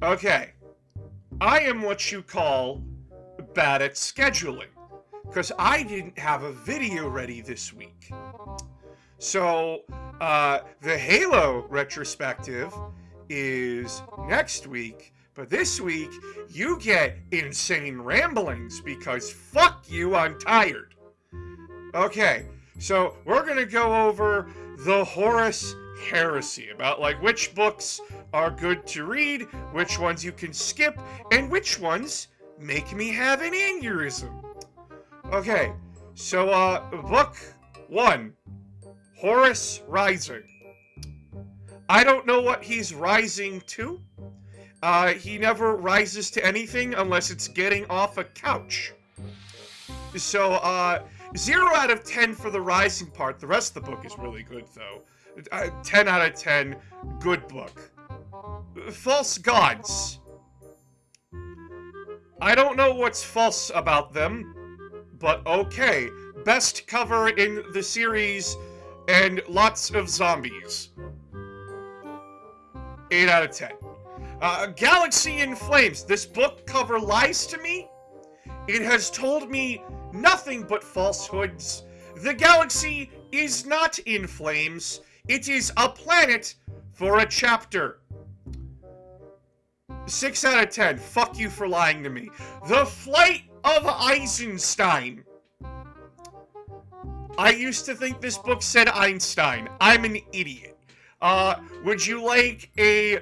Okay. I am what you call bad at scheduling, because I didn't have a video ready this week. So, the Halo retrospective is next week, but this week you get insane ramblings because fuck you, I'm tired. Okay, so we're gonna go over the Horus Heresy, about like which books are good to read, which ones you can skip, and which ones make me have an aneurysm. Okay, so book 1, Horus Rising. I don't know what he's rising to. He never rises to anything unless it's getting off a couch. So, 0 out of 10 for the rising part. The rest of the book is really good, though. 10 out of 10, good book. False gods. I don't know what's false about them, but okay. Best cover in the series, and lots of zombies. 8 out of 10. Galaxy in Flames. This book cover lies to me. It has told me nothing but falsehoods. The galaxy is not in flames. It is a planet for a chapter. 6 out of 10. Fuck you for lying to me. The Flight of Eisenstein. I used to think this book said Einstein. I'm an idiot. Would you like a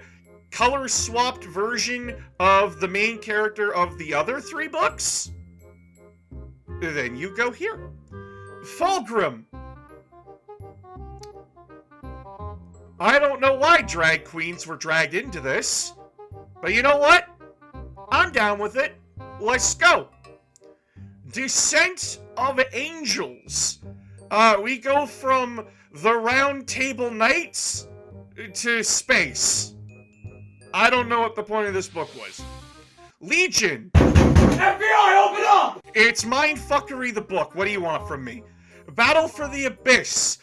color-swapped version of the main character of the other 3 books? Then you go here. Fulgrim. I don't know why drag queens were dragged into this, but you know what? I'm down with it. Let's go. Descent of Angels. We go from the Round Table Knights to space. I don't know what the point of this book was. Legion. FBI, open up! It's Mindfuckery the book. What do you want from me? Battle for the Abyss.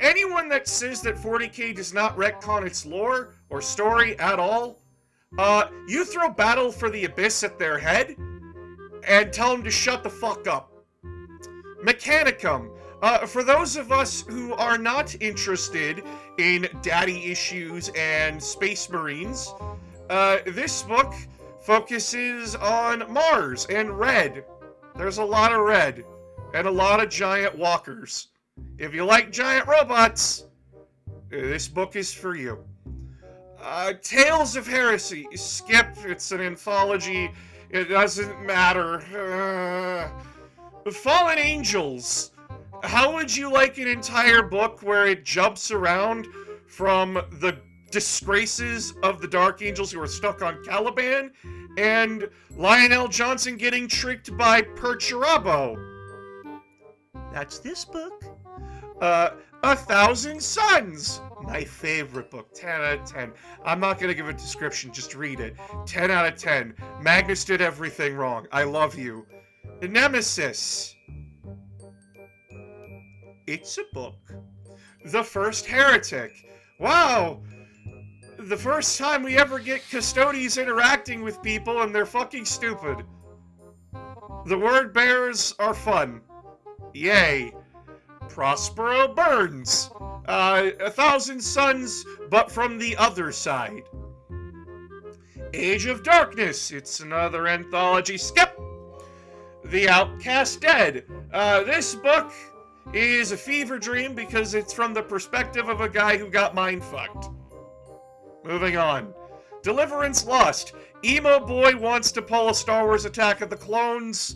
Anyone that says that 40k does not retcon its lore or story at all, you throw Battle for the Abyss at their head and tell them to shut the fuck up. Mechanicum. For those of us who are not interested in daddy issues and space marines, this book focuses on Mars and red. There's a lot of red and a lot of giant walkers. If you like giant robots, this book is for you. Tales of Heresy. Skip. It's an anthology. It doesn't matter. Fallen Angels. How would you like an entire book where it jumps around from the disgraces of the Dark Angels who are stuck on Caliban and Lionel Johnson getting tricked by Perturabo? That's this book. 1,000 Suns. My favorite book. 10 out of 10. I'm not going to give a description, just read it. 10 out of 10. Magnus did everything wrong. I love you. Nemesis. It's a book. The First Heretic. Wow! The first time we ever get custodians interacting with people and they're fucking stupid. The word bearers are fun. Yay. Prospero Burns. 1,000 Suns, but from the other side. Age of Darkness. It's another anthology. Skip! The Outcast Dead. This book is a fever dream because it's from the perspective of a guy who got mind-fucked. Moving on. Deliverance Lost. Emo Boy wants to pull a Star Wars Attack of the Clones,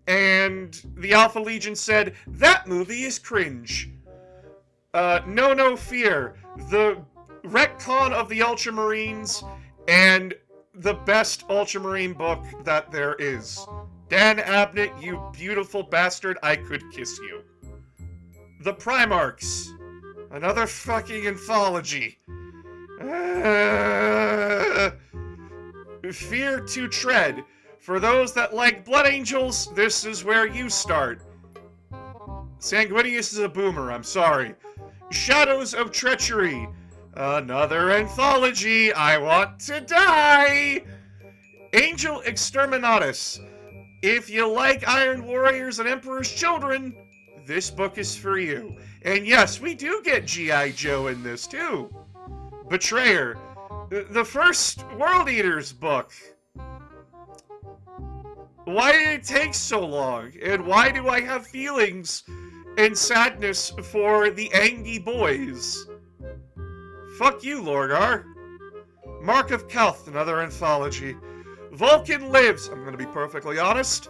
and the Alpha Legion said, that movie is cringe. No Fear. The retcon of the Ultramarines, and the best Ultramarine book that there is. Dan Abnett, you beautiful bastard, I could kiss you. The Primarchs. Another fucking anthology. Fear to Tread. For those that like Blood Angels, this is where you start. Sanguinius is a boomer, I'm sorry. Shadows of Treachery. Another anthology. I want to die. Angel Exterminatus. If you like Iron Warriors and Emperor's Children, this book is for you. And yes, we do get G.I. Joe in this too. Betrayer. The first World Eaters book. Why did it take so long? And why do I have feelings and sadness for the Angie boys? Fuck you, Lorgar. Mark of Kelth, another anthology. Vulcan Lives. I'm gonna be perfectly honest.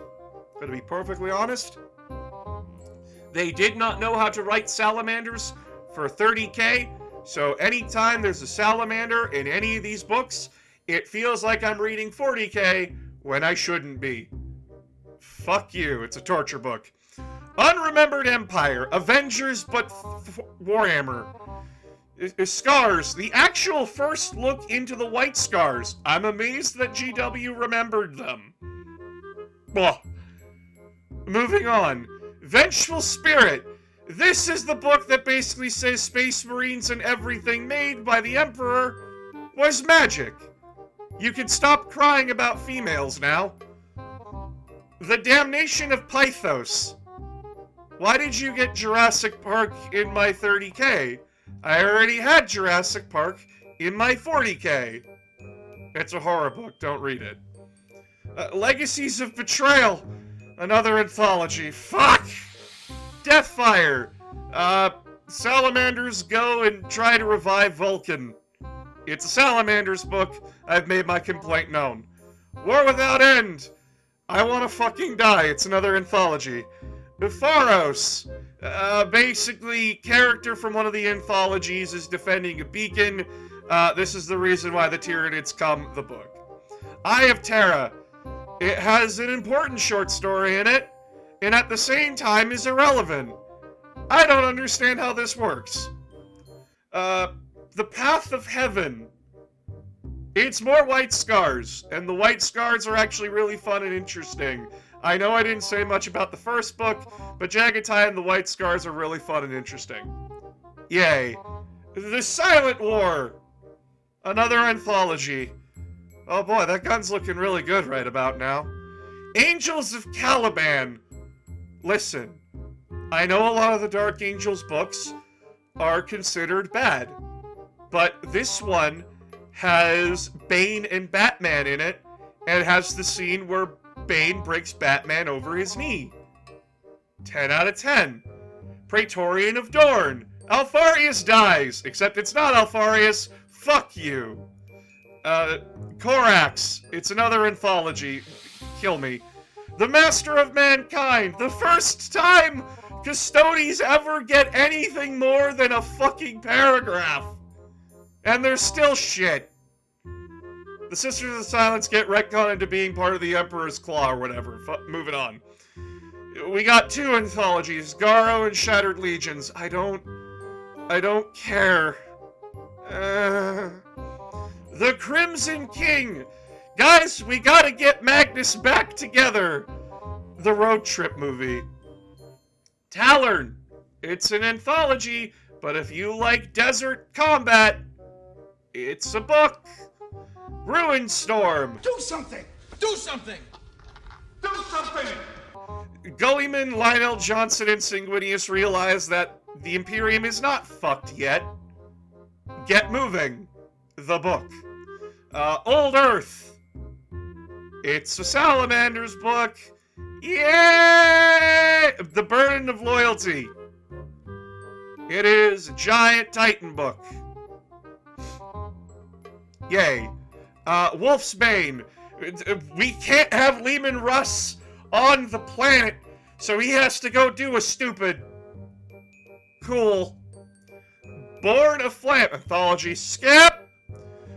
They did not know how to write salamanders for 30k, so anytime there's a salamander in any of these books, it feels like I'm reading 40k when I shouldn't be. Fuck you, it's a torture book. Unremembered Empire, Avengers but Warhammer. Scars, the actual first look into the White Scars. I'm amazed that GW remembered them. Blah. Moving on. Vengeful Spirit. This is the book that basically says Space Marines and everything made by the Emperor was magic. You can stop crying about females now. The Damnation of Pythos. Why did you get Jurassic Park in my 30k? I already had Jurassic Park in my 40k. It's a horror book, don't read it. Legacies of Betrayal. Another anthology. Fuck! Deathfire. Salamanders go and try to revive Vulcan. It's a Salamanders book. I've made my complaint known. War Without End. I want to fucking die. It's another anthology. Pharos. Basically, character from one of the anthologies is defending a beacon. This is the reason why the Tyranids come, the book. Eye of Terra. It has an important short story in it, and at the same time is irrelevant. I don't understand how this works. The Path of Heaven. It's more White Scars, and the White Scars are actually really fun and interesting. I know I didn't say much about the first book, but Jagatai and the White Scars are really fun and interesting. Yay. The Silent War. Another anthology. Oh boy, that gun's looking really good right about now. Angels of Caliban. Listen, I know a lot of the Dark Angels books are considered bad, but this one has Bane and Batman in it, and it has the scene where Bane breaks Batman over his knee. 10 out of 10. Praetorian of Dorn. Alfarius dies, except it's not Alfarius. Fuck you. Korax. It's another anthology. Kill me. The Master of Mankind. The first time Custodes ever get anything more than a fucking paragraph. And they're still shit. The Sisters of Silence get retconned into being part of the Emperor's Claw or whatever. Moving on. We got two anthologies, Garo and Shattered Legions. I don't care. The Crimson King. Guys, we gotta get Magnus back together. The Road Trip movie. Talern. It's an anthology, but if you like desert combat, it's a book. Ruin Storm. Do something! Do something! Do something! Gullyman, Lionel Johnson, and Sanguinius realize that the Imperium is not fucked yet. Get moving. The book. Old Earth. It's a Salamander's book. Yay! The Burden of Loyalty. It is a giant Titan book. Yay. Wolf's Bane. We can't have Lehman Russ on the planet, so he has to go do a stupid. Cool. Born of Flam anthology. Skip!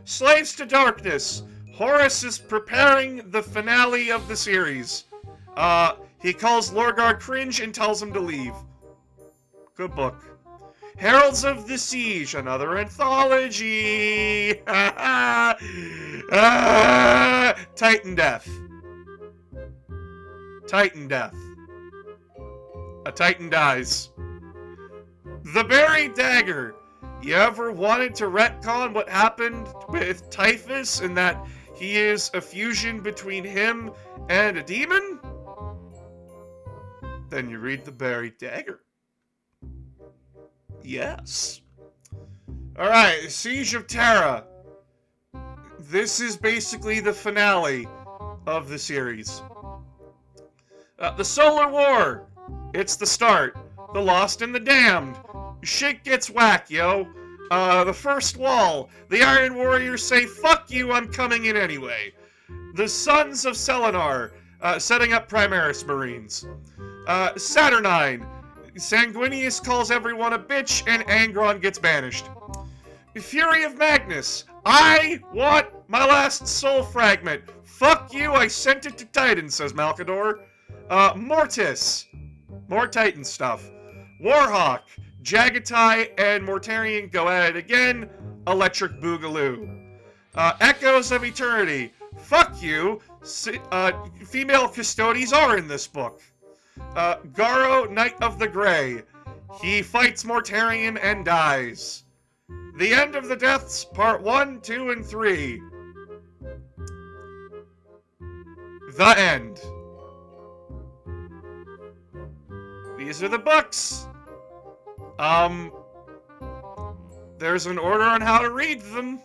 Slaves to Darkness. Horus is preparing the finale of the series. He calls Lorgar cringe and tells him to leave. Good book. Heralds of the Siege, another anthology. Titan Death. Titan Death. A Titan dies. The Buried Dagger. You ever wanted to retcon what happened with Typhus and that he is a fusion between him and a demon? Then you read The Buried Dagger. Yes. Alright, Siege of Terra. This is basically the finale of the series. The Solar War. It's the start. The Lost and the Damned. Shit gets whack, yo. The First Wall. The Iron Warriors say, fuck you, I'm coming in anyway. The Sons of Selenar. Setting up Primaris Marines. Saturnine. Sanguinius calls everyone a bitch and Angron gets banished. Fury of Magnus. I want my last soul fragment. Fuck you, I sent it to Titan, says Malkador. Mortis. More Titan stuff. Warhawk. Jagatai and Mortarion go at it again. Electric Boogaloo. Echoes of Eternity. Fuck you. Female custodies are in this book. Garo, Knight of the Grey. He fights Mortarion and dies. The End of the Deaths, Part 1, 2, and 3. The end. These are the books. There's an order on how to read them.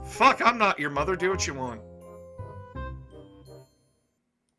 Fuck, I'm not your mother. Do what you want.